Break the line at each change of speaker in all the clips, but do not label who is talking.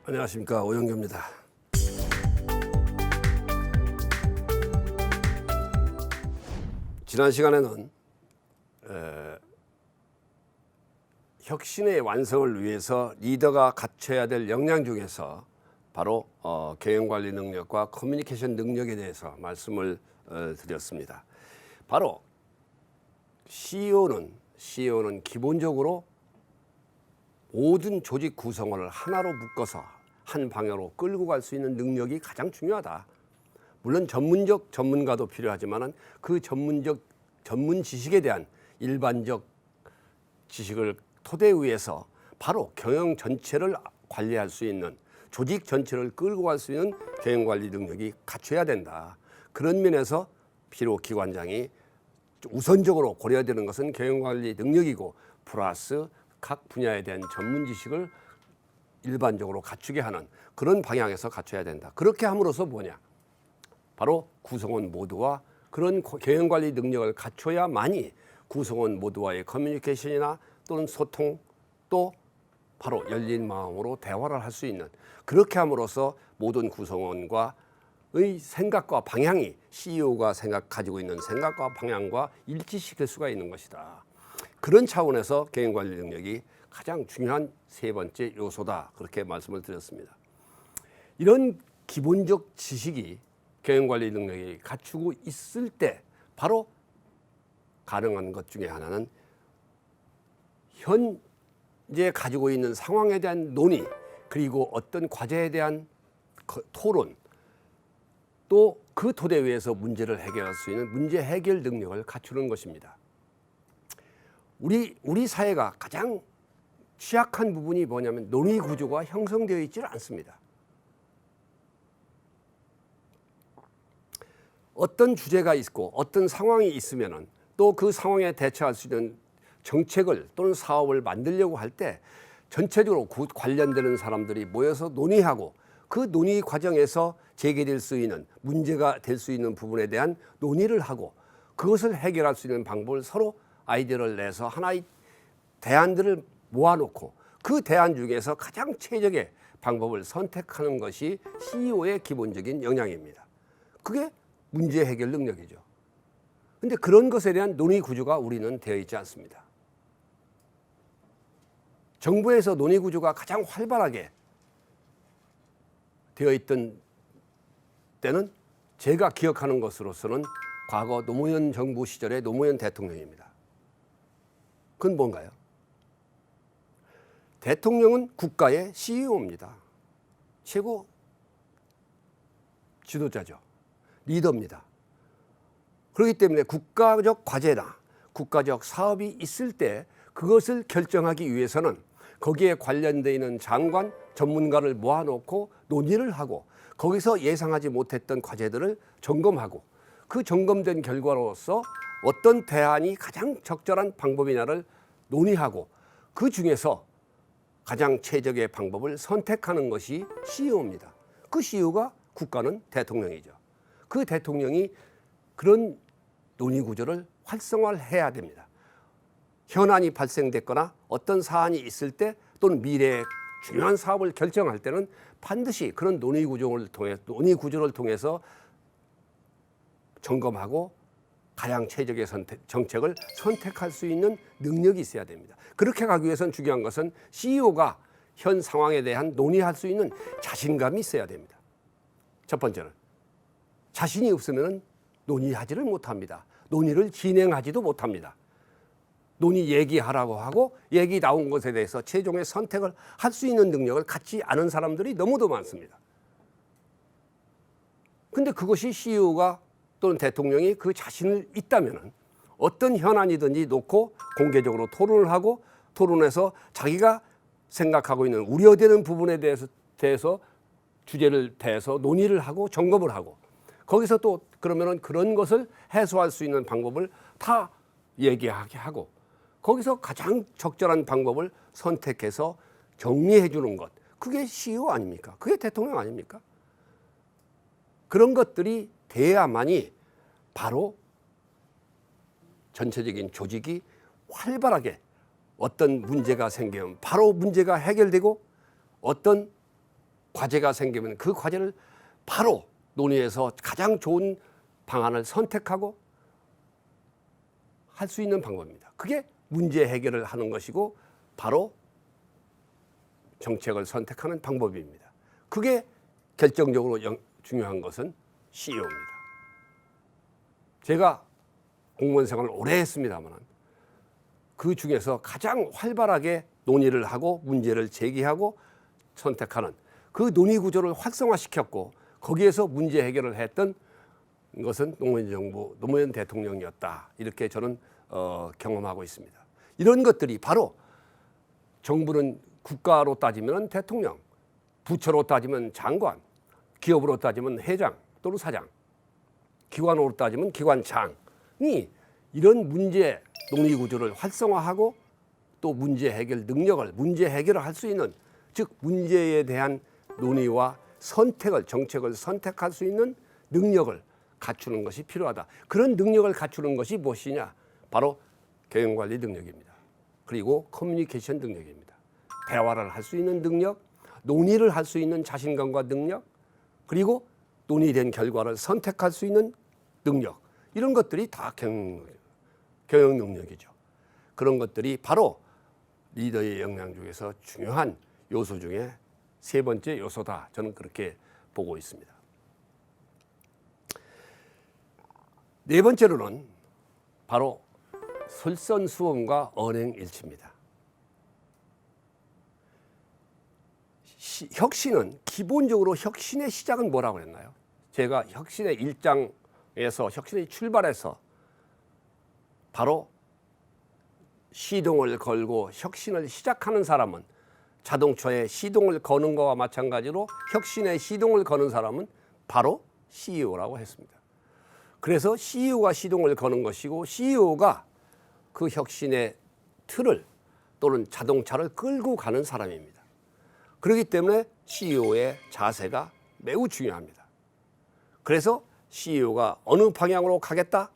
안녕하십니까, 오영규입니다. 지난 시간에는 혁신의 완성을 위해서 리더가 갖춰야 될 역량 중에서 바로 경영관리 능력과 커뮤니케이션 능력에 대해서 말씀을 드렸습니다. 바로 CEO는 기본적으로 모든 조직 구성원을 하나로 묶어서 한 방향으로 끌고 갈 수 있는 능력이 가장 중요하다. 물론 전문가도 필요하지만 그 전문 지식에 대한 일반적 지식을 토대 위에서 바로 경영 전체를 관리할 수 있는, 조직 전체를 끌고 갈 수 있는 경영관리 능력이 갖춰야 된다. 그런 면에서 비록 기관장이 우선적으로 고려되는 것은 경영관리 능력이고 플러스 각 분야에 대한 전문 지식을 일반적으로 갖추게 하는 그런 방향에서 갖춰야 된다. 그렇게 함으로써 뭐냐? 바로 구성원 모두와 그런 경영관리 능력을 갖춰야만이 구성원 모두와의 커뮤니케이션이나 또는 소통, 또 바로 열린 마음으로 대화를 할 수 있는, 그렇게 함으로써 모든 구성원과의 생각과 방향이 CEO가 가지고 있는 생각과 방향과 일치시킬 수가 있는 것이다. 그런 차원에서 경영관리 능력이 가장 중요한 세 번째 요소다. 그렇게 말씀을 드렸습니다. 이런 기본적 지식이 경영관리 능력이 갖추고 있을 때 바로 가능한 것 중에 하나는 현재 가지고 있는 상황에 대한 논의, 그리고 어떤 과제에 대한 토론, 또 그 토대 위에서 문제를 해결할 수 있는 문제 해결 능력을 갖추는 것입니다. 우리 사회가 가장 취약한 부분이 뭐냐면 논의 구조가 형성되어 있지를 않습니다. 어떤 주제가 있고 어떤 상황이 있으면은 또 그 상황에 대처할 수 있는 정책을 또는 사업을 만들려고 할 때 전체적으로 관련되는 사람들이 모여서 논의하고, 그 논의 과정에서 제기될 수 있는 문제가 될 수 있는 부분에 대한 논의를 하고, 그것을 해결할 수 있는 방법을 서로 아이디어를 내서 하나의 대안들을 모아놓고 그 대안 중에서 가장 최적의 방법을 선택하는 것이 CEO의 기본적인 역량입니다. 그게 문제 해결 능력이죠. 그런데 그런 것에 대한 논의 구조가 우리는 되어 있지 않습니다. 정부에서 논의 구조가 가장 활발하게 되어 있던 때는 제가 기억하는 것으로서는 과거 노무현 정부 시절의 노무현 대통령입니다. 그건 뭔가요? 대통령은 국가의 CEO입니다. 최고 지도자죠. 리더입니다. 그렇기 때문에 국가적 과제나 국가적 사업이 있을 때 그것을 결정하기 위해서는 거기에 관련되어 있는 장관, 전문가를 모아놓고 논의를 하고, 거기서 예상하지 못했던 과제들을 점검하고, 그 점검된 결과로서 어떤 대안이 가장 적절한 방법이냐를 논의하고, 그 중에서 가장 최적의 방법을 선택하는 것이 CEO입니다. 그 CEO가 국가는 대통령이죠. 그 대통령이 그런 논의 구조를 활성화를 해야 됩니다. 현안이 발생됐거나 어떤 사안이 있을 때 또는 미래의 중요한 사업을 결정할 때는 반드시 그런 논의 구조를 통해서 점검하고 가장 최적의 정책을 선택할 수 있는 능력이 있어야 됩니다. 그렇게 가기 위해서는 중요한 것은 CEO가 현 상황에 대한 논의할 수 있는 자신감이 있어야 됩니다. 첫 번째는 자신이 없으면 논의하지를 못합니다. 논의를 진행하지도 못합니다. 논의 얘기하라고 하고 얘기 나온 것에 대해서 최종의 선택을 할 수 있는 능력을 갖지 않은 사람들이 너무도 많습니다. 근데 그것이 CEO가 또는 대통령이 그 자신을 있다면 어떤 현안이든지 놓고 공개적으로 토론을 하고, 토론해서 자기가 생각하고 있는 우려되는 부분에 대해서 주제를 대해서 논의를 하고 점검을 하고, 거기서 또 그러면은 그런 것을 해소할 수 있는 방법을 다 얘기하게 하고, 거기서 가장 적절한 방법을 선택해서 정리해 주는 것, 그게 CEO 아닙니까? 그게 대통령 아닙니까? 그런 것들이 돼야만이 바로 전체적인 조직이 활발하게 어떤 문제가 생기면 바로 문제가 해결되고, 어떤 과제가 생기면 그 과제를 바로 논의해서 가장 좋은 방안을 선택하고 할 수 있는 방법입니다. 그게 문제 해결을 하는 것이고 바로 정책을 선택하는 방법입니다. 그게 결정적으로 중요한 것은 CEO입니다. 제가 공무원 생활을 오래 했습니다만 그 중에서 가장 활발하게 논의를 하고 문제를 제기하고 선택하는 그 논의 구조를 활성화시켰고 거기에서 문제 해결을 했던 것은 노무현 정부, 노무현 대통령이었다. 이렇게 저는 경험하고 있습니다. 이런 것들이 바로 정부는 국가로 따지면 대통령, 부처로 따지면 장관, 기업으로 따지면 회장 또는 사장, 기관으로 따지면 기관장이 이런 문제 논의 구조를 활성화하고 또 문제 해결 능력을 문제 해결을 할 수 있는, 즉 문제에 대한 논의와 선택을, 정책을 선택할 수 있는 능력을 갖추는 것이 필요하다. 그런 능력을 갖추는 것이 무엇이냐? 바로 경영관리 능력입니다. 그리고 커뮤니케이션 능력입니다. 대화를 할 수 있는 능력, 논의를 할 수 있는 자신감과 능력, 그리고 논의된 결과를 선택할 수 있는 능력, 이런 것들이 다 경영 능력이죠. 그런 것들이 바로 리더의 역량 중에서 중요한 요소 중에 세 번째 요소다. 저는 그렇게 보고 있습니다. 네 번째로는 바로 솔선수범과 언행일치입니다. 혁신은 기본적으로 혁신의 시작은 뭐라고 했나요? 제가 혁신의 일장에서 혁신의 출발해서 바로 시동을 걸고 혁신을 시작하는 사람은, 자동차에 시동을 거는 것과 마찬가지로 혁신의 시동을 거는 사람은 바로 CEO라고 했습니다. 그래서 CEO가 시동을 거는 것이고 CEO가 그 혁신의 틀을 또는 자동차를 끌고 가는 사람입니다. 그렇기 때문에 CEO의 자세가 매우 중요합니다. 그래서 CEO가 어느 방향으로 가겠다?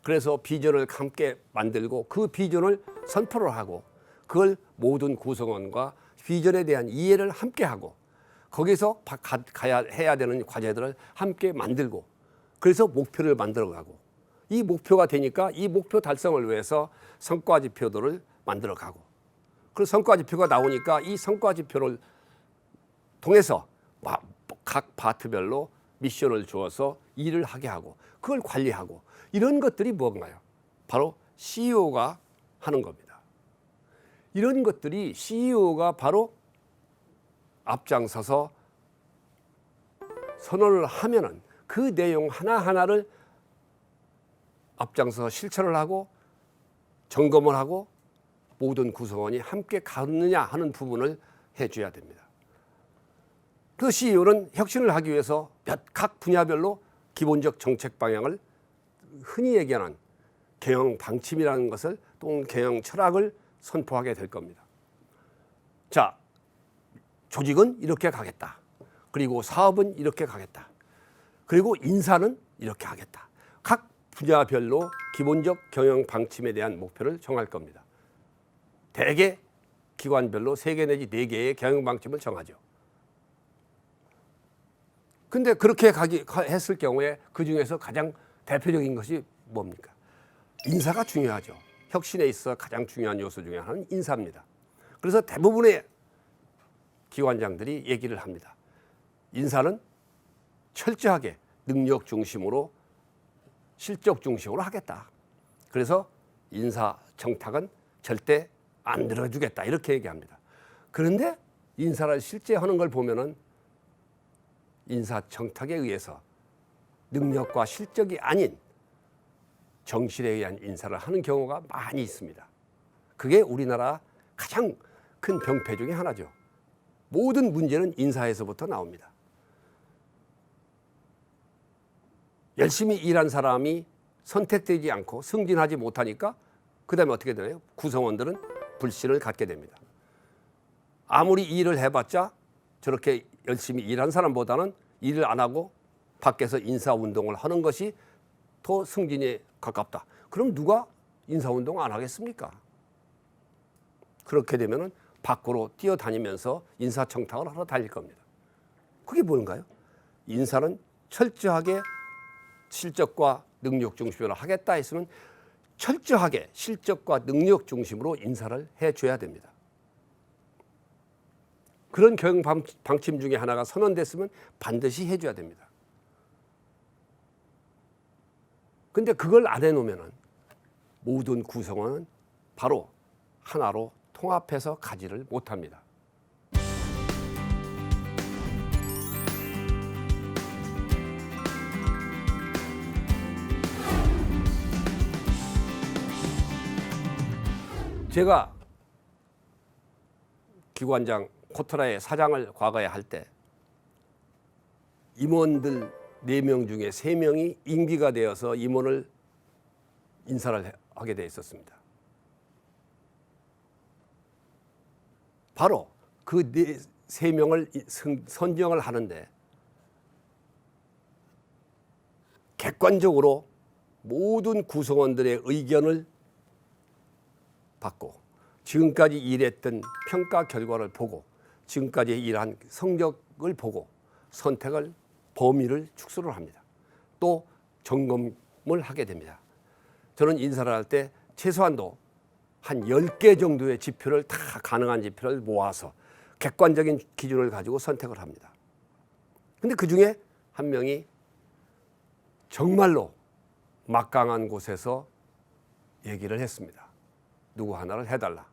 그래서 비전을 함께 만들고 그 비전을 선포를 하고 그걸 모든 구성원과 비전에 대한 이해를 함께 하고 거기서 해야 되는 과제들을 함께 만들고 그래서 목표를 만들어가고 이 목표가 되니까 이 목표 달성을 위해서 성과지표들을 만들어가고 그 성과지표가 나오니까 이 성과지표를 통해서 각 파트별로 미션을 주어서 일을 하게 하고 그걸 관리하고 이런 것들이 뭔가요? 바로 CEO가 하는 겁니다. 이런 것들이 CEO가 바로 앞장서서 선언을 하면은 그 내용 하나하나를 앞장서 실천을 하고 점검을 하고 모든 구성원이 함께 가느냐 하는 부분을 해줘야 됩니다. 그 CEO는 혁신을 하기 위해서 각 분야별로 기본적 정책 방향을 흔히 얘기하는 경영 방침이라는 것을 또는 경영 철학을 선포하게 될 겁니다. 자, 조직은 이렇게 가겠다. 그리고 사업은 이렇게 가겠다. 그리고 인사는 이렇게 하겠다. 각 분야별로 기본적 경영 방침에 대한 목표를 정할 겁니다. 대개 기관별로 3개 내지 4개의 경영 방침을 정하죠. 근데 그렇게 했을 경우에 그 중에서 가장 대표적인 것이 뭡니까? 인사가 중요하죠. 혁신에 있어 가장 중요한 요소 중에 하나는 인사입니다. 그래서 대부분의 기관장들이 얘기를 합니다. 인사는 철저하게 능력 중심으로 실적 중심으로 하겠다. 그래서 인사 청탁은 절대 안 들어주겠다. 이렇게 얘기합니다. 그런데 인사를 실제 하는 걸 보면은 인사 청탁에 의해서 능력과 실적이 아닌 정실에 의한 인사를 하는 경우가 많이 있습니다. 그게 우리나라 가장 큰 병폐 중에 하나죠. 모든 문제는 인사에서부터 나옵니다. 열심히 일한 사람이 선택되지 않고 승진하지 못하니까 그 다음에 어떻게 되나요? 구성원들은 불신을 갖게 됩니다. 아무리 일을 해봤자 저렇게 열심히 일한 사람보다는 일을 안 하고 밖에서 인사운동을 하는 것이 더 승진에 가깝다. 그럼 누가 인사운동 안 하겠습니까? 그렇게 되면 밖으로 뛰어다니면서 인사청탁을 하러 다닐 겁니다. 그게 뭔가요? 인사는 철저하게 실적과 능력 중심으로 하겠다 했으면 철저하게 실적과 능력 중심으로 인사를 해줘야 됩니다. 그런 경영 방침 중에 하나가 선언됐으면 반드시 해줘야 됩니다. 근데 그걸 안 해놓으면 모든 구성원은 바로 하나로 통합해서 가지를 못합니다. 제가 기관장 코트라의 사장을 과거에 할 때 임원들 4명 중에 3명이 임기가 되어서 임원을 인사를 하게 되어 있었습니다. 바로 그 3명을 선정을 하는데 객관적으로 모든 구성원들의 의견을 받고 지금까지 일했던 평가 결과를 보고 지금까지 일한 성적을 보고 선택을 범위를 축소를 합니다. 또 점검을 하게 됩니다. 저는 인사를 할 때 최소한도 한 10개 정도의 지표를 다 가능한 지표를 모아서 객관적인 기준을 가지고 선택을 합니다. 근데 그중에 한 명이 정말로 막강한 곳에서 얘기를 했습니다. 누구 하나를 해달라.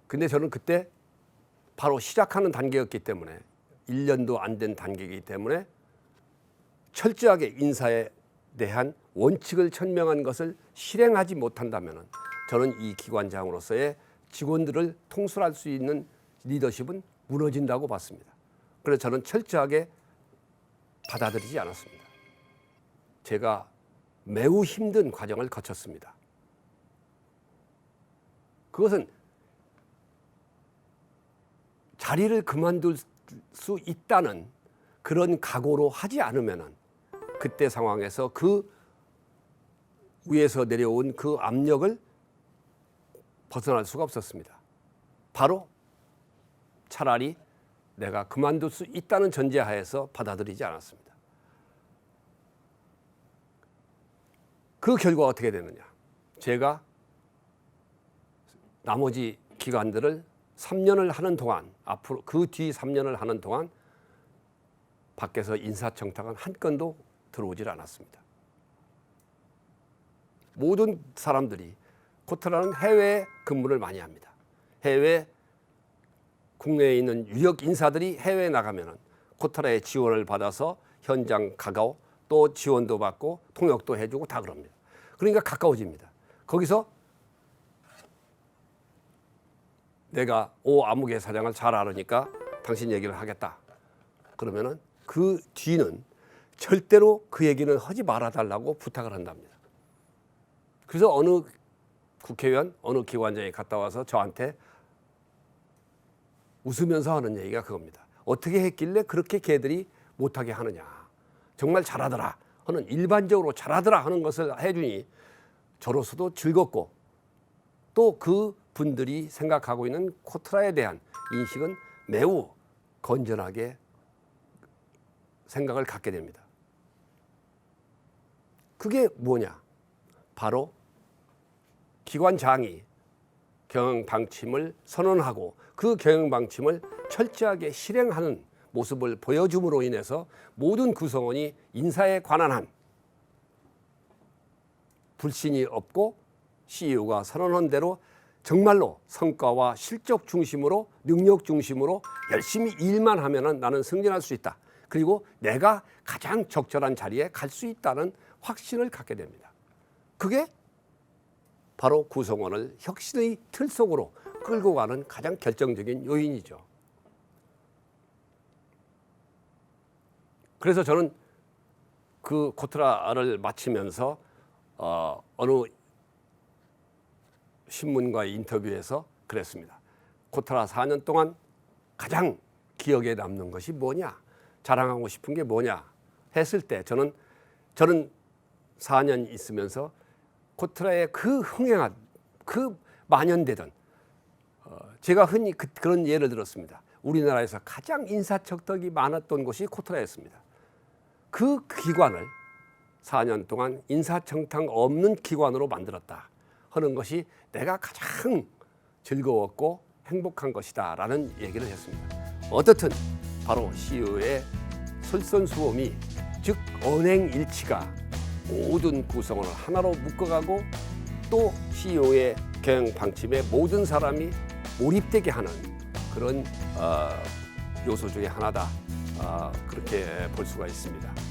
근데 저는 그때 바로 시작하는 단계였기 때문에 1년도 안 된 단계이기 때문에 철저하게 인사에 대한 원칙을 천명한 것을 실행하지 못한다면 저는 이 기관장으로서의 직원들을 통솔할 수 있는 리더십은 무너진다고 봤습니다. 그래서 저는 철저하게 받아들이지 않았습니다. 제가 매우 힘든 과정을 거쳤습니다. 그것은 자리를 그만둘 수 있다는 그런 각오로 하지 않으면 그때 상황에서 그 위에서 내려온 그 압력을 벗어날 수가 없었습니다. 바로 차라리 내가 그만둘 수 있다는 전제하에서 받아들이지 않았습니다. 그 결과가 어떻게 되느냐. 제가 나머지 기관들을 3년을 하는 동안, 앞으로 그 뒤 3년을 하는 동안 밖에서 인사청탁은 한 건도 들어오질 않았습니다. 모든 사람들이 코트라는 해외에 근무를 많이 합니다. 해외 국내에 있는 유력 인사들이 해외에 나가면 코트라의 지원을 받아서 현장 가고 또 지원도 받고 통역도 해주고 다 그럽니다. 그러니까 가까워집니다. 거기서 내가 아무개 사장을 잘 알으니까 당신 얘기를 하겠다. 그러면은 그 뒤는 절대로 그 얘기는 하지 말아달라고 부탁을 한답니다. 그래서 어느 국회의원, 어느 기관장이 갔다 와서 저한테 웃으면서 하는 얘기가 그겁니다. 어떻게 했길래 그렇게 걔들이 못하게 하느냐. 정말 잘하더라 하는, 일반적으로 잘하더라 하는 것을 해주니 저로서도 즐겁고 또 그 분들이 생각하고 있는 코트라에 대한 인식은 매우 건전하게 생각을 갖게 됩니다. 그게 뭐냐? 바로 기관장이 경영 방침을 선언하고 그 경영 방침을 철저하게 실행하는 모습을 보여줌으로 인해서 모든 구성원이 인사에 관한 한 불신이 없고 CEO가 선언한 대로 정말로 성과와 실적 중심으로 능력 중심으로 열심히 일만 하면 나는 승진할 수 있다. 그리고 내가 가장 적절한 자리에 갈 수 있다는 확신을 갖게 됩니다. 그게 바로 구성원을 혁신의 틀 속으로 끌고 가는 가장 결정적인 요인이죠. 그래서 저는 그 코트라를 마치면서 어느 신문과의 인터뷰에서 그랬습니다. 코트라 4년 동안 가장 기억에 남는 것이 뭐냐, 자랑하고 싶은 게 뭐냐 했을 때 저는 4년 있으면서 코트라의 그 흥행한, 그 만연되던 제가 흔히 그런 예를 들었습니다. 우리나라에서 가장 인사척덕이 많았던 곳이 코트라였습니다. 그 기관을 4년 동안 인사청탁 없는 기관으로 만들었다 하는 것이 내가 가장 즐거웠고 행복한 것이다라는 얘기를 했습니다. 어떻든 바로 CEO의 솔선수범이, 즉 언행일치가 모든 구성을 하나로 묶어가고 또 CEO의 경영 방침에 모든 사람이 몰입되게 하는 그런 요소 중에 하나다, 그렇게 볼 수가 있습니다.